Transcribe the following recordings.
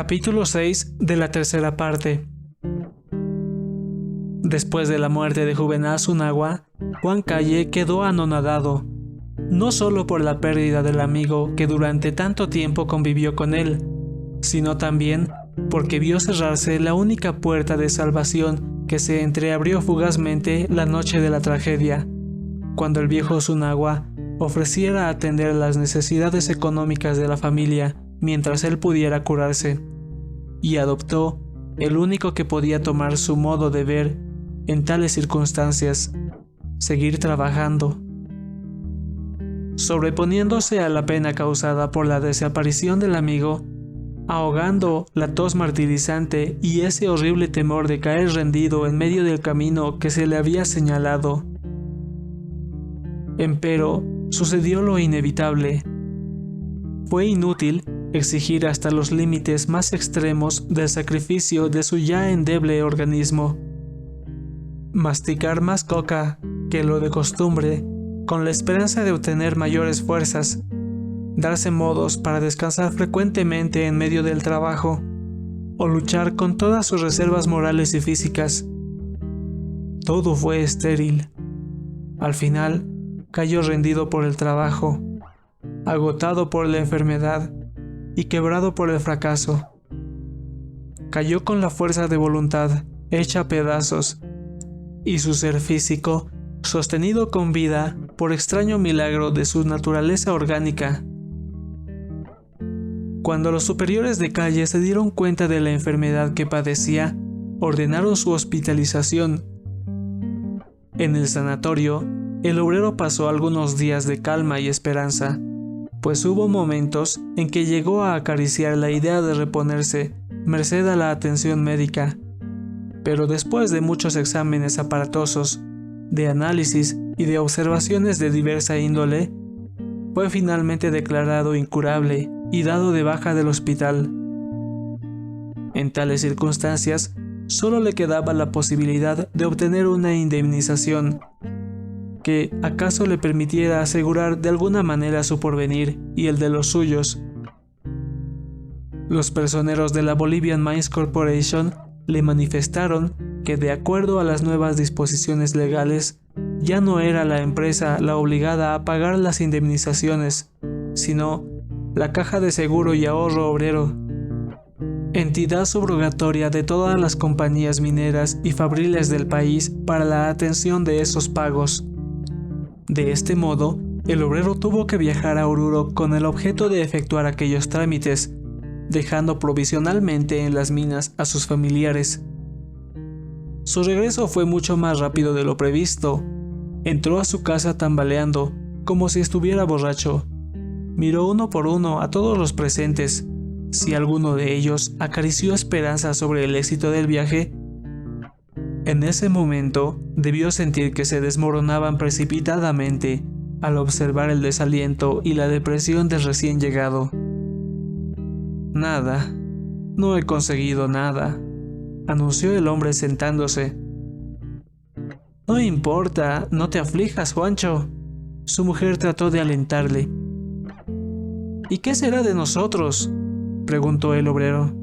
Capítulo 6 de la tercera parte. Después de la muerte de Juvenal Zunagua, Juan Calle quedó anonadado, no solo por la pérdida del amigo que durante tanto tiempo convivió con él, sino también porque vio cerrarse la única puerta de salvación que se entreabrió fugazmente la noche de la tragedia, cuando el viejo Zunagua ofreciera atender las necesidades económicas de la familia mientras él pudiera curarse, y adoptó el único que podía tomar su modo de ver en tales circunstancias: seguir trabajando. Sobreponiéndose a la pena causada por la desaparición del amigo, ahogando la tos martirizante y ese horrible temor de caer rendido en medio del camino que se le había señalado. Empero, sucedió lo inevitable. Fue inútil exigir hasta los límites más extremos del sacrificio de su ya endeble organismo. Masticar más coca que lo de costumbre, con la esperanza de obtener mayores fuerzas, darse modos para descansar frecuentemente en medio del trabajo, o luchar con todas sus reservas morales y físicas. Todo fue estéril. Al final, cayó rendido por el trabajo, agotado por la enfermedad y quebrado por el fracaso. Cayó con la fuerza de voluntad hecha pedazos, y su ser físico sostenido con vida por extraño milagro de su naturaleza orgánica. Cuando los superiores de Calle se dieron cuenta de la enfermedad que padecía, ordenaron su hospitalización. En el sanatorio, el obrero pasó algunos días de calma y esperanza, pues hubo momentos en que llegó a acariciar la idea de reponerse, merced a la atención médica. Pero después de muchos exámenes aparatosos, de análisis y de observaciones de diversa índole, fue finalmente declarado incurable y dado de baja del hospital. En tales circunstancias, solo le quedaba la posibilidad de obtener una indemnización que acaso le permitiera asegurar de alguna manera su porvenir y el de los suyos. Los personeros de la Bolivian Mines Corporation le manifestaron que, de acuerdo a las nuevas disposiciones legales, ya no era la empresa la obligada a pagar las indemnizaciones, sino la Caja de Seguro y Ahorro Obrero, entidad subrogatoria de todas las compañías mineras y fabriles del país para la atención de esos pagos. De este modo, el obrero tuvo que viajar a Oruro con el objeto de efectuar aquellos trámites, dejando provisionalmente en las minas a sus familiares. Su regreso fue mucho más rápido de lo previsto. Entró a su casa tambaleando, como si estuviera borracho. Miró uno por uno a todos los presentes. Si alguno de ellos acarició esperanza sobre el éxito del viaje, en ese momento debió sentir que se desmoronaban precipitadamente al observar el desaliento y la depresión del recién llegado. Nada, no he conseguido nada, anunció el hombre sentándose. No importa, no te aflijas, Juancho. Su mujer trató de alentarle. ¿Y qué será de nosotros?, preguntó el obrero.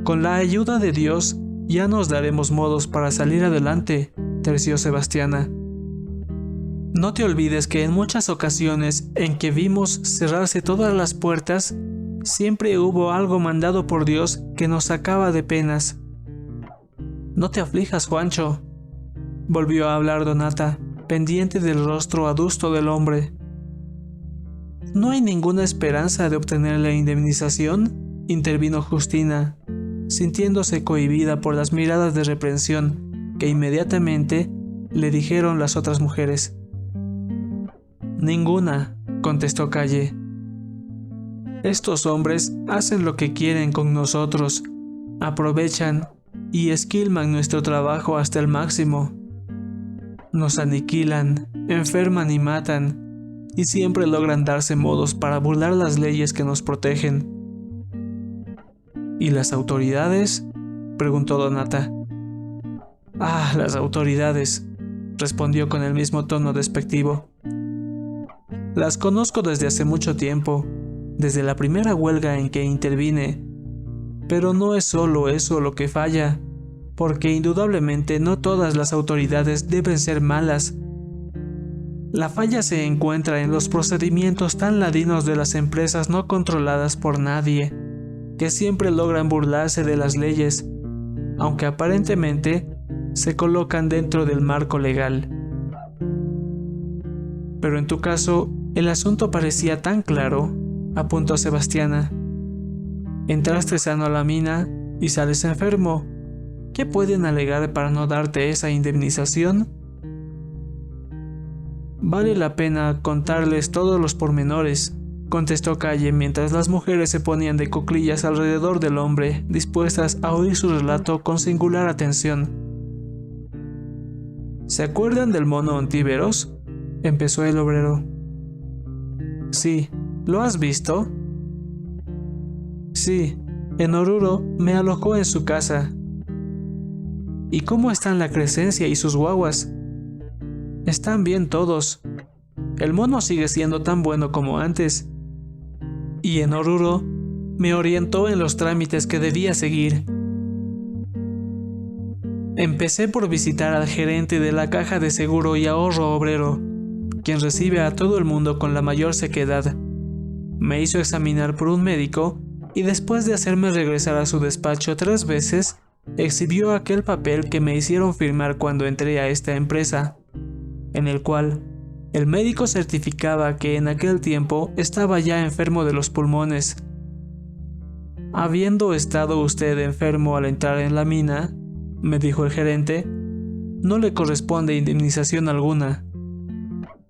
Con la ayuda de Dios, ya nos daremos modos para salir adelante, terció Sebastiana. No te olvides que en muchas ocasiones en que vimos cerrarse todas las puertas, siempre hubo algo mandado por Dios que nos sacaba de penas. No te aflijas, Juancho, volvió a hablar Donata, pendiente del rostro adusto del hombre. ¿No hay ninguna esperanza de obtener la indemnización?, intervino Justina, sintiéndose cohibida por las miradas de reprensión que inmediatamente le dijeron las otras mujeres. Ninguna, contestó Calle. Estos hombres hacen lo que quieren con nosotros, aprovechan y esquilman nuestro trabajo hasta el máximo. Nos aniquilan, enferman y matan, y siempre logran darse modos para burlar las leyes que nos protegen. ¿Y las autoridades?, preguntó Donata. Ah, las autoridades, respondió con el mismo tono despectivo. Las conozco desde hace mucho tiempo, desde la primera huelga en que intervine, Pero no es solo eso lo que falla, porque indudablemente no todas las autoridades deben ser malas. La falla se encuentra en los procedimientos tan ladinos de las empresas no controladas por nadie, que siempre logran burlarse de las leyes, aunque aparentemente se colocan dentro del marco legal. Pero en tu caso, el asunto parecía tan claro, apuntó Sebastiana. Entraste sano a la mina y sales enfermo. ¿Qué pueden alegar para no darte esa indemnización? Vale la pena contarles todos los pormenores, contestó Calle mientras las mujeres se ponían de cuclillas alrededor del hombre, dispuestas a oír su relato con singular atención. ¿Se acuerdan del mono Ontíveros?, empezó el obrero. Sí, ¿lo has visto? Sí, en Oruro me alojó en su casa. ¿Y cómo están la Crescencia y sus guaguas? Están bien todos. El mono sigue siendo tan bueno como antes. Y en Oruro me orientó en los trámites que debía seguir. Empecé por visitar al gerente de la Caja de Seguro y Ahorro Obrero, quien recibe a todo el mundo con la mayor sequedad. Me hizo examinar por un médico y después de hacerme regresar a su despacho 3 veces, exhibió aquel papel que me hicieron firmar cuando entré a esta empresa, en el cual el médico certificaba que en aquel tiempo estaba ya enfermo de los pulmones. Habiendo estado usted enfermo al entrar en la mina, me dijo el gerente, no le corresponde indemnización alguna.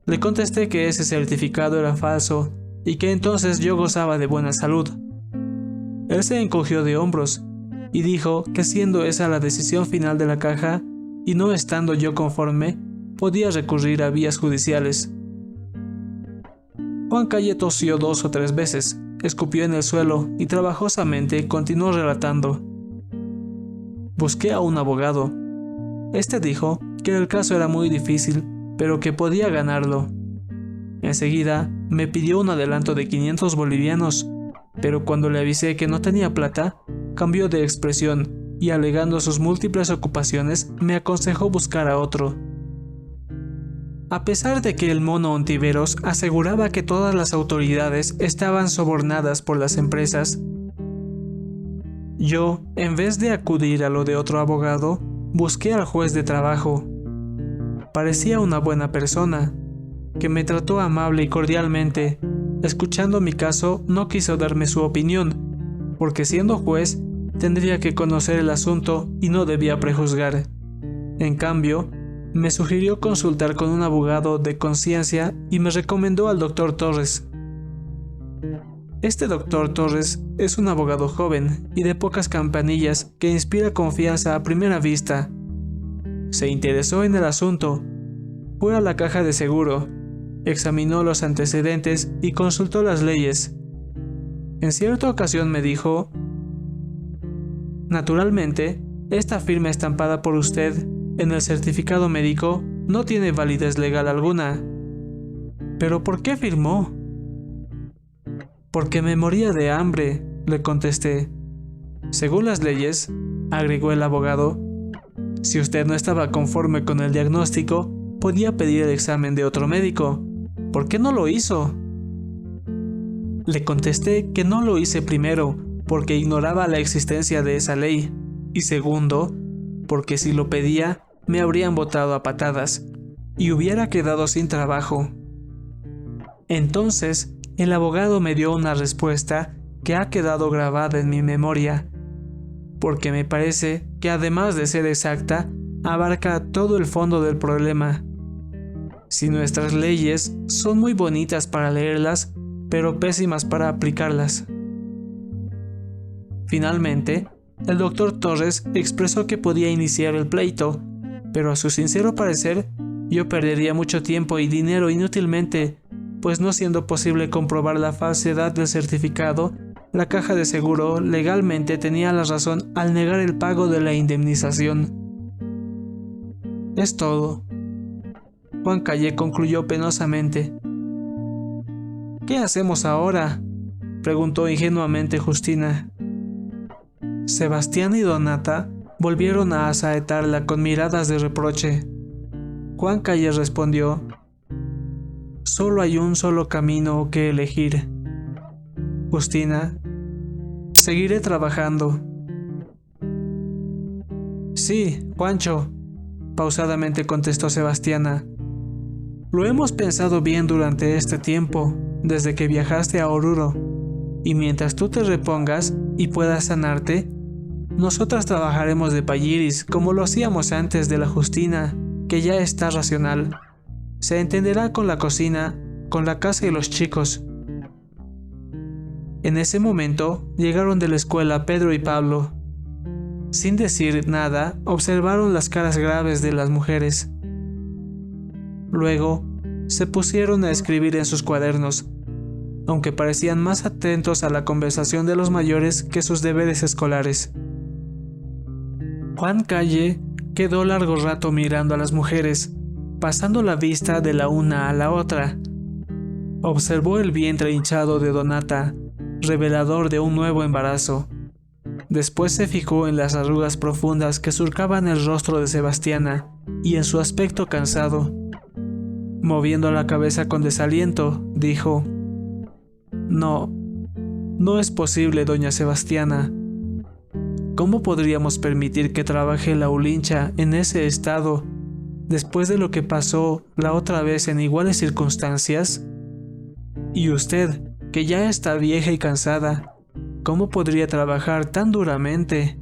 Le contesté que ese certificado era falso y que entonces yo gozaba de buena salud. Él se encogió de hombros y dijo que siendo esa la decisión final de la caja y no estando yo conforme, podía recurrir a vías judiciales. Juan Calle tosió 2 o 3 veces, escupió en el suelo y trabajosamente continuó relatando. Busqué a un abogado. Este dijo que el caso era muy difícil, pero que podía ganarlo. Enseguida me pidió un adelanto de 500 bolivianos, pero cuando le avisé que no tenía plata, cambió de expresión y alegando sus múltiples ocupaciones me aconsejó buscar a otro. A pesar de que el mono Ontíveros aseguraba que todas las autoridades estaban sobornadas por las empresas, yo, en vez de acudir a lo de otro abogado, busqué al juez de trabajo. Parecía una buena persona, que me trató amable y cordialmente. Escuchando mi caso, no quiso darme su opinión, porque siendo juez, tendría que conocer el asunto y no debía prejuzgar. En cambio, me sugirió consultar con un abogado de conciencia y me recomendó al doctor Torres. Este doctor Torres es un abogado joven y de pocas campanillas que inspira confianza a primera vista. Se interesó en el asunto, fue a la caja de seguro, examinó los antecedentes y consultó las leyes. En cierta ocasión me dijo: naturalmente, esta firma estampada por usted en el certificado médico no tiene validez legal alguna. ¿Pero por qué firmó? Porque me moría de hambre, le contesté. Según las leyes, agregó el abogado, si usted no estaba conforme con el diagnóstico, podía pedir el examen de otro médico. ¿Por qué no lo hizo? Le contesté que no lo hice primero, porque ignoraba la existencia de esa ley, y segundo, porque si lo pedía, me habrían botado a patadas, y hubiera quedado sin trabajo. Entonces, el abogado me dio una respuesta que ha quedado grabada en mi memoria, porque me parece que además de ser exacta, abarca todo el fondo del problema. Si nuestras leyes son muy bonitas para leerlas, pero pésimas para aplicarlas. Finalmente, el doctor Torres expresó que podía iniciar el pleito, pero a su sincero parecer, yo perdería mucho tiempo y dinero inútilmente, pues no siendo posible comprobar la falsedad del certificado, la caja de seguro legalmente tenía la razón al negar el pago de la indemnización. Es todo. Juan Calle concluyó penosamente. ¿Qué hacemos ahora?, preguntó ingenuamente Justina. Sebastián y Donata volvieron a asaetarla con miradas de reproche. Juan Calle respondió: «Solo hay un solo camino que elegir. Justina, seguiré trabajando». «Sí, Juancho», pausadamente contestó Sebastiana. «Lo hemos pensado bien durante este tiempo, desde que viajaste a Oruro, y mientras tú te repongas y puedas sanarte, nosotras trabajaremos de payiris como lo hacíamos antes de la Justina, que ya está racional. Se entenderá con la cocina, con la casa y los chicos». En ese momento llegaron de la escuela Pedro y Pablo. Sin decir nada, observaron las caras graves de las mujeres. Luego, se pusieron a escribir en sus cuadernos, aunque parecían más atentos a la conversación de los mayores que sus deberes escolares. Juan Calle quedó largo rato mirando a las mujeres, pasando la vista de la una a la otra. Observó el vientre hinchado de Donata, revelador de un nuevo embarazo. Después se fijó en las arrugas profundas que surcaban el rostro de Sebastiana y en su aspecto cansado. Moviendo la cabeza con desaliento, dijo: No es posible, doña Sebastiana. ¿Cómo podríamos permitir que trabaje la Ulincha en ese estado después de lo que pasó la otra vez en iguales circunstancias? Y usted, que ya está vieja y cansada, ¿cómo podría trabajar tan duramente?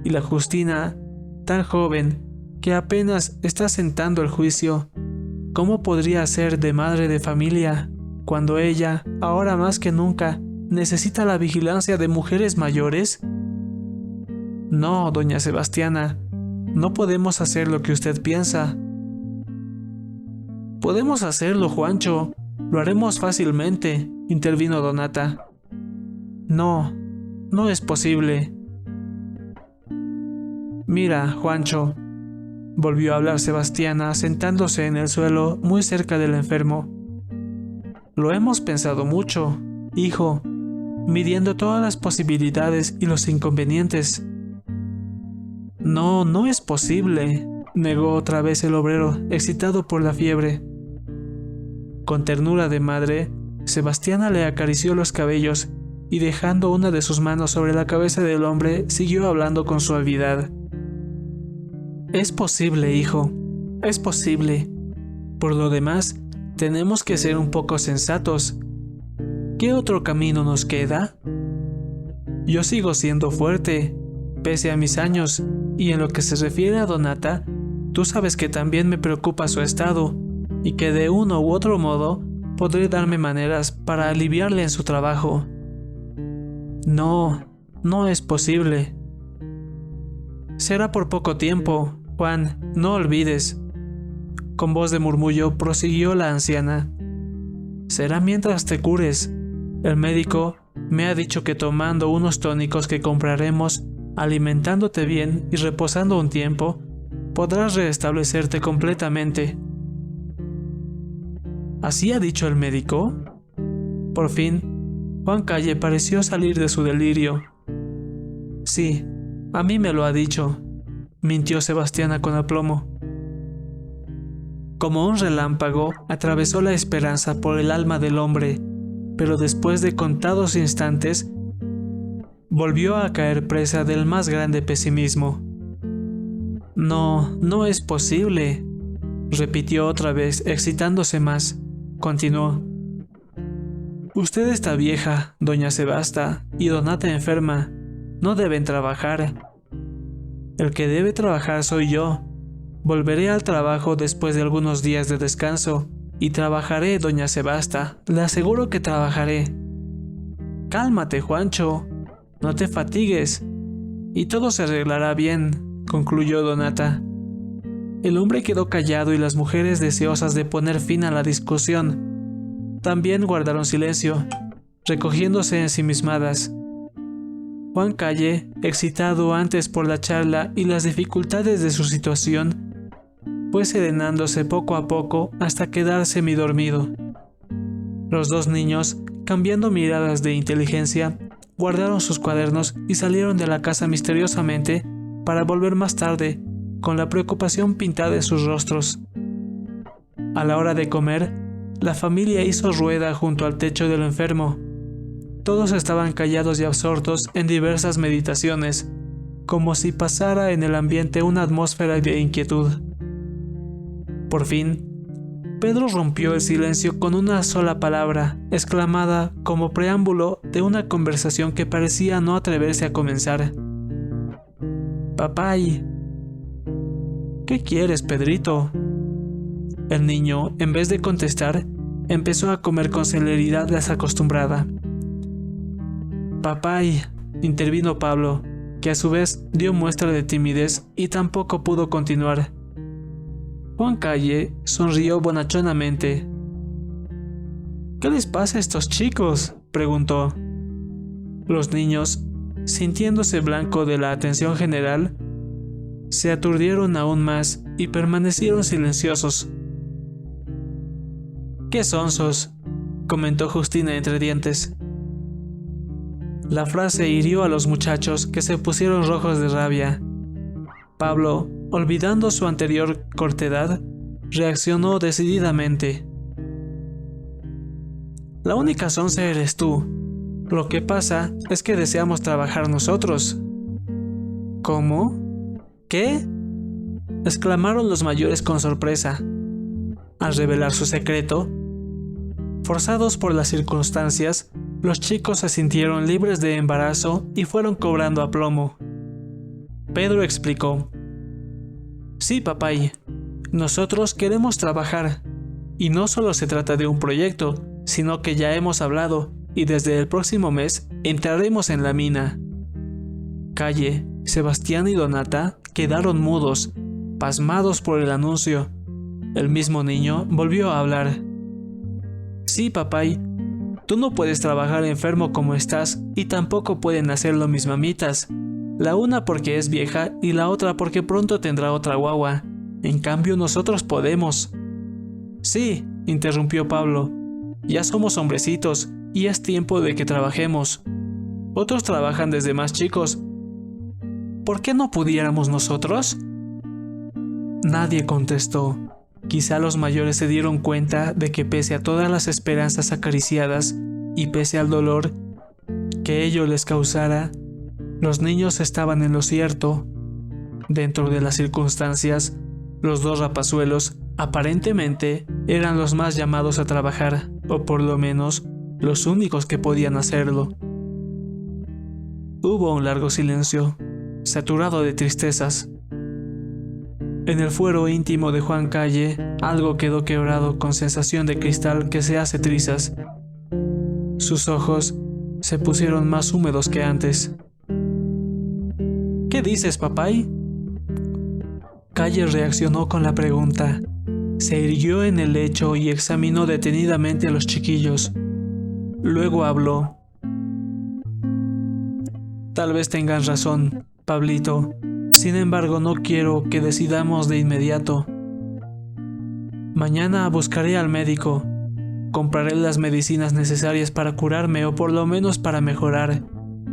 Y la Justina, tan joven, que apenas está sentando el juicio, ¿cómo podría ser de madre de familia cuando ella, ahora más que nunca, necesita la vigilancia de mujeres mayores? No, doña Sebastiana, no podemos hacer lo que usted piensa. Podemos hacerlo, Juancho, lo haremos fácilmente, intervino Donata. No es posible. Mira, Juancho, volvió a hablar Sebastiana sentándose en el suelo muy cerca del enfermo. Lo hemos pensado mucho, hijo, midiendo todas las posibilidades y los inconvenientes. No es posible, negó otra vez el obrero, excitado por la fiebre. Con ternura de madre, Sebastiana le acarició los cabellos y dejando una de sus manos sobre la cabeza del hombre, siguió hablando con suavidad. Es posible, hijo, es posible. Por lo demás, tenemos que ser un poco sensatos. ¿Qué otro camino nos queda? Yo sigo siendo fuerte, pese a mis años, y en lo que se refiere a Donata, tú sabes que también me preocupa su estado, y que de uno u otro modo podré darme maneras para aliviarle en su trabajo. No es posible. Será por poco tiempo, Juan, no olvides. Con voz de murmullo prosiguió la anciana. Será mientras te cures. El médico me ha dicho que tomando unos tónicos que compraremos, alimentándote bien y reposando un tiempo, podrás restablecerte completamente. ¿Así ha dicho el médico? Por fin, Juan Calle pareció salir de su delirio. Sí, a mí me lo ha dicho, mintió Sebastiana con aplomo. Como un relámpago, atravesó la esperanza por el alma del hombre, pero después de contados instantes, volvió a caer presa del más grande pesimismo. No es posible, repitió otra vez, excitándose más. Continuó. Usted está vieja, doña Sebasta, y Donata enferma. No deben trabajar. El que debe trabajar soy yo. Volveré al trabajo después de algunos días de descanso, y trabajaré, doña Sebasta, le aseguro que trabajaré. Cálmate, Juancho, no te fatigues, y todo se arreglará bien, concluyó Donata. El hombre quedó callado y las mujeres, deseosas de poner fin a la discusión, también guardaron silencio, recogiéndose ensimismadas. Juan Calle, excitado antes por la charla y las dificultades de su situación, fue serenándose poco a poco hasta quedar semidormido. Los dos niños, cambiando miradas de inteligencia, guardaron sus cuadernos y salieron de la casa misteriosamente para volver más tarde, con la preocupación pintada en sus rostros. A la hora de comer, la familia hizo rueda junto al techo del enfermo. Todos estaban callados y absortos en diversas meditaciones, como si pasara en el ambiente una atmósfera de inquietud. Por fin, Pedro rompió el silencio con una sola palabra, exclamada como preámbulo de una conversación que parecía no atreverse a comenzar. «Papay». «¿Qué quieres, Pedrito?». El niño, en vez de contestar, empezó a comer con celeridad desacostumbrada. «Papay», intervino Pablo, que a su vez dio muestra de timidez y tampoco pudo continuar. Juan Calle sonrió bonachonamente. «¿Qué les pasa a estos chicos?», preguntó. Los niños, sintiéndose blanco de la atención general, se aturdieron aún más y permanecieron silenciosos. «¡Qué sonsos!», comentó Justina entre dientes. La frase hirió a los muchachos, que se pusieron rojos de rabia. Pablo, olvidando su anterior cortedad, reaccionó decididamente. «La única sonsa eres tú. Lo que pasa es que deseamos trabajar nosotros». «¿Cómo? ¿Qué?», exclamaron los mayores con sorpresa. Al revelar su secreto, forzados por las circunstancias, los chicos se sintieron libres de embarazo y fueron cobrando aplomo. Pedro explicó. «Sí, papay, nosotros queremos trabajar, y no solo se trata de un proyecto, sino que ya hemos hablado, y desde el próximo mes entraremos en la mina». Calle, Sebastián y Donata quedaron mudos, pasmados por el anuncio. El mismo niño volvió a hablar. «Sí, papay, tú no puedes trabajar enfermo como estás, y tampoco pueden hacerlo mis mamitas. La una porque es vieja y la otra porque pronto tendrá otra guagua. En cambio nosotros podemos». «Sí», interrumpió Pablo, «ya somos hombrecitos y es tiempo de que trabajemos. Otros trabajan desde más chicos. ¿Por qué no pudiéramos nosotros?». Nadie contestó. Quizá los mayores se dieron cuenta de que pese a todas las esperanzas acariciadas y pese al dolor que ello les causara, los niños estaban en lo cierto. Dentro de las circunstancias, los dos rapazuelos aparentemente eran los más llamados a trabajar, o por lo menos los únicos que podían hacerlo. Hubo un largo silencio, saturado de tristezas. En el fuero íntimo de Juan Calle, algo quedó quebrado con sensación de cristal que se hace trizas. Sus ojos se pusieron más húmedos que antes. «¿Qué dices, papay?». Calle reaccionó con la pregunta. Se irguió en el lecho y examinó detenidamente a los chiquillos. Luego habló. «Tal vez tengas razón, Pablito. Sin embargo, no quiero que decidamos de inmediato. Mañana buscaré al médico. Compraré las medicinas necesarias para curarme o por lo menos para mejorar.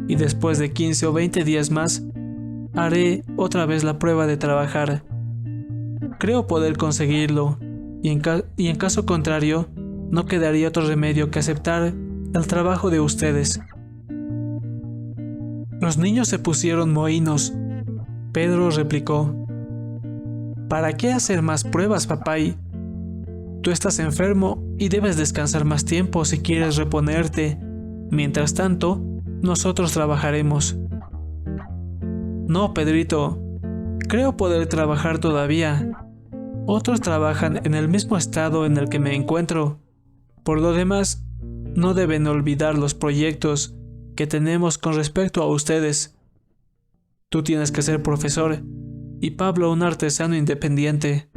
Y después de 15 o 20 días más, haré otra vez la prueba de trabajar. Creo poder conseguirlo. Y en caso contrario, no quedaría otro remedio que aceptar el trabajo de ustedes». Los niños se pusieron mohínos. Pedro replicó. «¿Para qué hacer más pruebas, papay? Tú estás enfermo y debes descansar más tiempo si quieres reponerte. Mientras tanto, nosotros trabajaremos». «No, Pedrito. Creo poder trabajar todavía. Otros trabajan en el mismo estado en el que me encuentro. Por lo demás, no deben olvidar los proyectos que tenemos con respecto a ustedes. Tú tienes que ser profesor y Pablo un artesano independiente».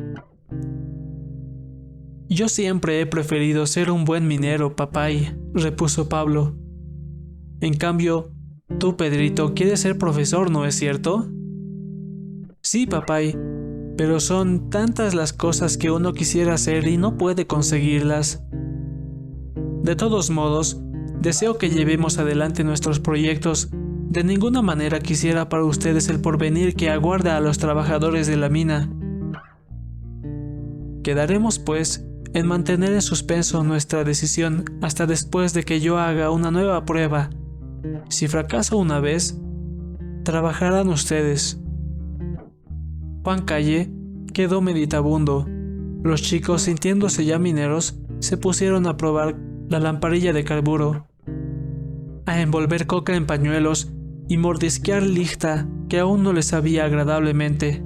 «Yo siempre he preferido ser un buen minero, papay», repuso Pablo. «En cambio, tú, Pedrito, quieres ser profesor, ¿no es cierto?». «Sí, papay, pero son tantas las cosas que uno quisiera hacer y no puede conseguirlas. De todos modos, Deseo que llevemos adelante nuestros proyectos. De ninguna manera quisiera para ustedes el porvenir que aguarda a los trabajadores de la mina. Quedaremos, pues, en mantener en suspenso nuestra decisión hasta después de que yo haga una nueva prueba. Si fracaso una vez, trabajarán ustedes. Juan Calle quedó meditabundo. Los chicos, sintiéndose ya mineros, se pusieron a probar la lamparilla de carburo, a envolver coca en pañuelos y mordisquear lichta que aún no les sabía agradablemente.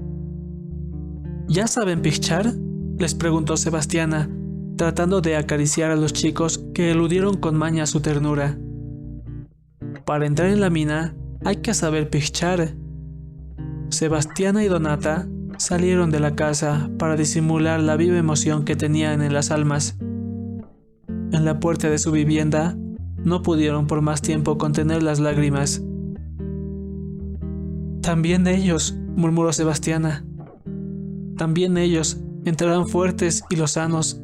¿Ya saben pichar?, les preguntó Sebastiana, tratando de acariciar a los chicos que eludieron con maña su ternura. Para entrar en la mina hay que saber pichar. Sebastiana y Donata salieron de la casa para disimular la viva emoción que tenían en las almas. En la puerta de su vivienda no pudieron por más tiempo contener las lágrimas. También ellos, murmuró Sebastiana, también ellos entrarán fuertes y lozanos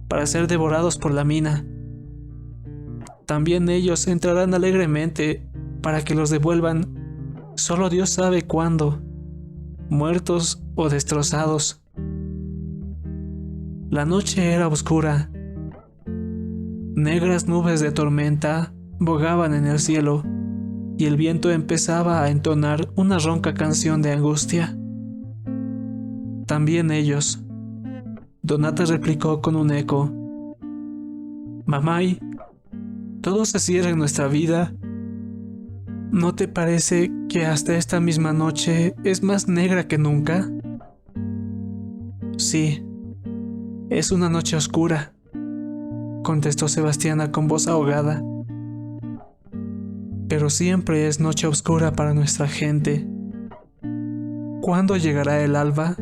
para ser devorados por la mina. También ellos entrarán alegremente para que los devuelvan, solo Dios sabe cuándo, muertos o destrozados. La noche era oscura. Negras nubes de tormenta bogaban en el cielo y el viento empezaba a entonar una ronca canción de angustia. También ellos. Donata replicó con un eco. Mamay, todo se cierra en nuestra vida. ¿No te parece que hasta esta misma noche es más negra que nunca? Sí, es una noche oscura, contestó Sebastiana con voz ahogada. Pero siempre es noche oscura para nuestra gente. ¿Cuándo llegará el alba?